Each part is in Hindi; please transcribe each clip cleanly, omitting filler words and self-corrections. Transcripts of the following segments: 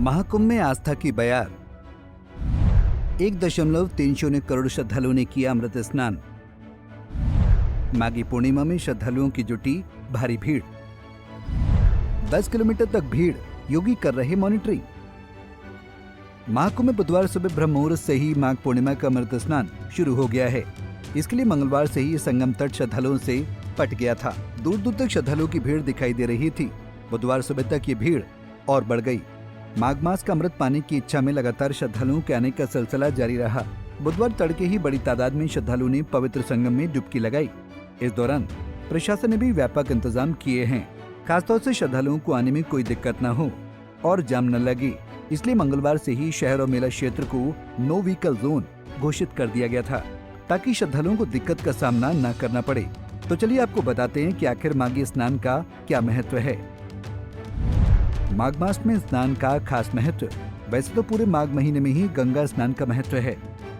महाकुंभ में आस्था की बयार। 1.30 करोड़ श्रद्धालुओं ने किया अमृत स्नान। माघी पूर्णिमा में श्रद्धालुओं की जुटी भारी भीड़। 10 किलोमीटर तक भीड़, योगी कर रहे मॉनिटरिंग। महाकुंभ में बुधवार सुबह ब्रह्म मुहूर्त से ही माघ पूर्णिमा का अमृत स्नान शुरू हो गया है। इसके लिए मंगलवार से ही संगम तट श्रद्धालुओं से पट गया था। दूर दूर तक श्रद्धालुओं की भीड़ दिखाई दे रही थी। बुधवार सुबह तक ये भीड़ और बढ़ गई। माघ मास का अमृत पाने की इच्छा में लगातार श्रद्धालुओं के आने का सिलसिला जारी रहा। बुधवार तड़के ही बड़ी तादाद में श्रद्धालुओं ने पवित्र संगम में डुबकी लगाई। इस दौरान प्रशासन ने भी व्यापक इंतजाम किए हैं, खासतौर से श्रद्धालुओं को आने में कोई दिक्कत न हो और जाम न लगे। इसलिए मंगलवार से ही शहर और मेला क्षेत्र को नो व्हीकल जोन घोषित कर दिया गया था, ताकि श्रद्धालुओं को दिक्कत का सामना न करना पड़े। तो चलिए आपको बताते हैं कि आखिर माघी स्नान का क्या महत्व है। माघ मास में स्नान का खास महत्व। वैसे तो पूरे माघ महीने में ही गंगा स्नान का महत्व है।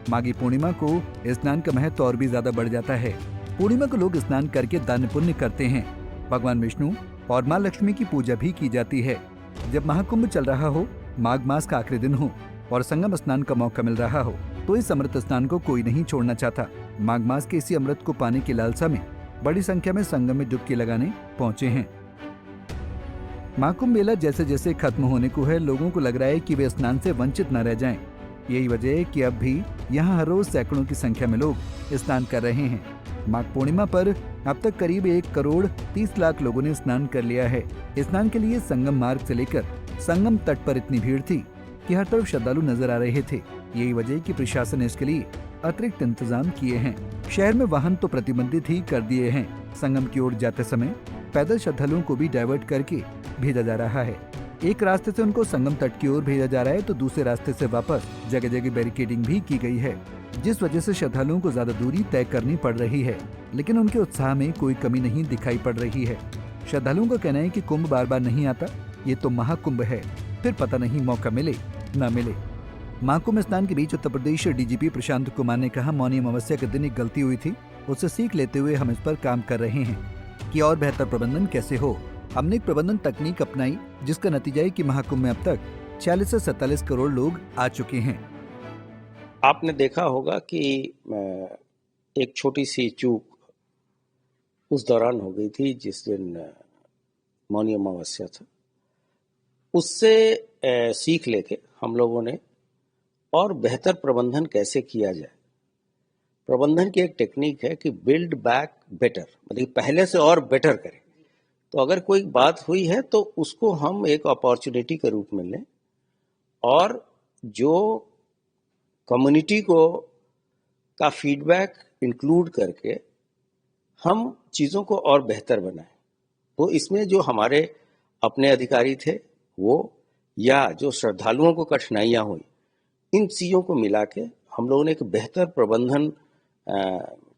माघी पूर्णिमा को स्नान का महत्व और भी ज्यादा बढ़ जाता है। पूर्णिमा को लोग स्नान करके दान पुण्य करते हैं। भगवान विष्णु और माँ लक्ष्मी की पूजा भी की जाती है। जब महाकुंभ चल रहा हो, माघ मास का आखिरी दिन हो और संगम स्नान का मौका मिल रहा हो, तो इस अमृत स्नान को कोई नहीं छोड़ना चाहता। माघ मास के इसी अमृत को पाने की लालसा में बड़ी संख्या में संगम में डुबकी लगाने पहुंचे हैं। महाकुंभ मेला जैसे जैसे खत्म होने को है, लोगों को लग रहा है कि वे स्नान से वंचित न रह जाएं। यही वजह है कि अब भी यहाँ हर रोज सैकड़ों की संख्या में लोग स्नान कर रहे हैं। माघ पूर्णिमा पर अब तक करीब 1,30,00,000 लोगों ने स्नान कर लिया है। स्नान के लिए संगम मार्ग से लेकर संगम तट पर इतनी भीड़ थी कि हर तरफ श्रद्धालु नजर आ रहे थे। यही वजह है कि प्रशासन ने इसके लिए अतिरिक्त इंतजाम किए हैं। शहर में वाहन तो प्रतिबंधित ही कर दिए हैं। संगम की ओर जाते समय पैदल श्रद्धालुओं को भी डाइवर्ट करके भेजा जा रहा है। एक रास्ते से उनको संगम तट की ओर भेजा जा रहा है, तो दूसरे रास्ते से वापस जगह जगह बैरिकेडिंग भी की गई है, जिस वजह से श्रद्धालुओं को ज्यादा दूरी तय करनी पड़ रही है। लेकिन उनके उत्साह में कोई कमी नहीं दिखाई पड़ रही है। श्रद्धालुओं का कहना है कि कुंभ बार बार नहीं आता, ये तो महाकुंभ है, फिर पता नहीं मौका मिले न मिले। महाकुंभ स्नान के बीच उत्तर प्रदेश डीजीपी प्रशांत कुमार ने कहा, मौनी अमावस्या के दिन एक गलती हुई थी, उससे सीख लेते हुए हम इस पर काम कर रहे हैं कि और बेहतर प्रबंधन कैसे हो। हमने एक प्रबंधन तकनीक अपनाई, जिसका नतीजा है कि महाकुंभ में अब तक 46 से 47 करोड़ लोग आ चुके हैं। आपने देखा होगा कि एक छोटी सी चूक उस दौरान हो गई थी जिस दिन मौनी अमावस्या था। उससे सीख लेके हम लोगों ने और बेहतर प्रबंधन कैसे किया जाए। प्रबंधन की एक टेक्निक है कि बिल्ड बैक बेटर, मतलब पहले से और बेटर करें। तो अगर कोई बात हुई है तो उसको हम एक अपॉर्चुनिटी के रूप में लें और जो कम्युनिटी को का फीडबैक इंक्लूड करके हम चीज़ों को और बेहतर बनाएं। तो इसमें जो हमारे अपने अधिकारी थे वो, या जो श्रद्धालुओं को कठिनाइयाँ हुई, इन चीज़ों को मिला के हम लोगों ने एक बेहतर प्रबंधन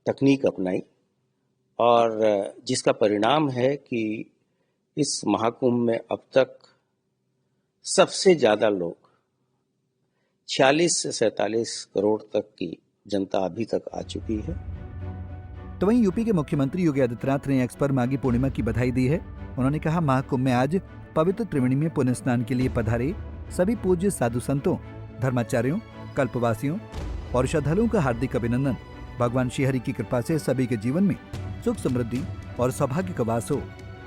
तकनीक अपनाई और जिसका परिणाम है कि इस महाकुंभ में अब तक सबसे ज़्यादा लोग 46 से 47 करोड़ तक की जनता अभी तक आ चुकी है। तो वहीं यूपी के मुख्यमंत्री योगी आदित्यनाथ ने एक्स पर माघी पूर्णिमा की बधाई दी है। उन्होंने कहा, महाकुंभ में आज पवित्र त्रिवेणी में पुण्य स्नान के लिए पधारे सभी पूज्य साधु संतों, धर्माचार्यों, कल्पवासियों और श्रद्धालुओं का हार्दिक अभिनंदन। भगवान श्रीहरि की कृपा से सभी के जीवन में सुख समृद्धि और सौभाग्य का वास हो।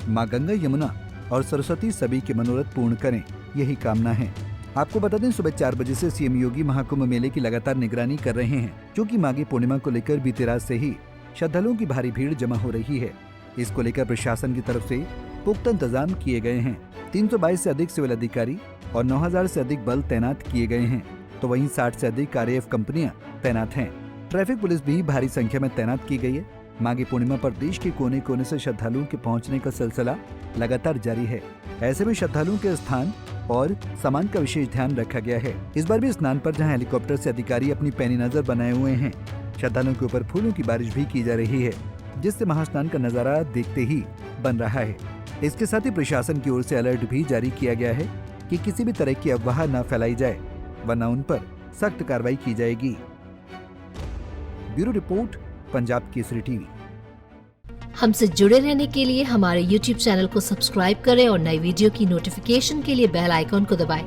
माँ गंगा, यमुना और सरस्वती सभी के मनोरथ पूर्ण करें, यही कामना है। आपको बता दें, सुबह 4 बजे से सीएम योगी महाकुंभ मेले की लगातार निगरानी कर रहे हैं, क्योंकि माघी पूर्णिमा को लेकर बीती रात से ही श्रद्धालुओं की भारी भीड़ जमा हो रही है। इसको लेकर प्रशासन की तरफ से पुख्ता इंतजाम किए गए हैं। 322 से अधिक सिविल अधिकारी और 9,000 से अधिक बल तैनात किए गए हैं। तो वहीं 60 से अधिक RAF कंपनियां तैनात हैं। ट्रैफिक पुलिस भी भारी संख्या में तैनात की गई है। माघी पूर्णिमा पर देश के कोने कोने से श्रद्धालुओं के पहुंचने का सिलसिला लगातार जारी है। ऐसे में श्रद्धालुओं के स्थान और सामान का विशेष ध्यान रखा गया है। इस बार भी स्नान पर जहां हेलीकॉप्टर से अधिकारी अपनी पैनी नजर बनाए हुए हैं, श्रद्धालुओं के ऊपर फूलों की बारिश भी की जा रही है, जिससे महास्नान का नजारा देखते ही बन रहा है। इसके साथ ही प्रशासन की ओर से अलर्ट भी जारी किया गया है कि किसी भी तरह की अफवाह न फैलाई जाए, वरना उन पर सख्त कार्रवाई की जाएगी। Bureau report, Punjab Kesari TV. हमसे जुड़े रहने के लिए हमारे YouTube चैनल को सब्सक्राइब करें और नई वीडियो की नोटिफिकेशन के लिए बेल आइकॉन को दबाएं।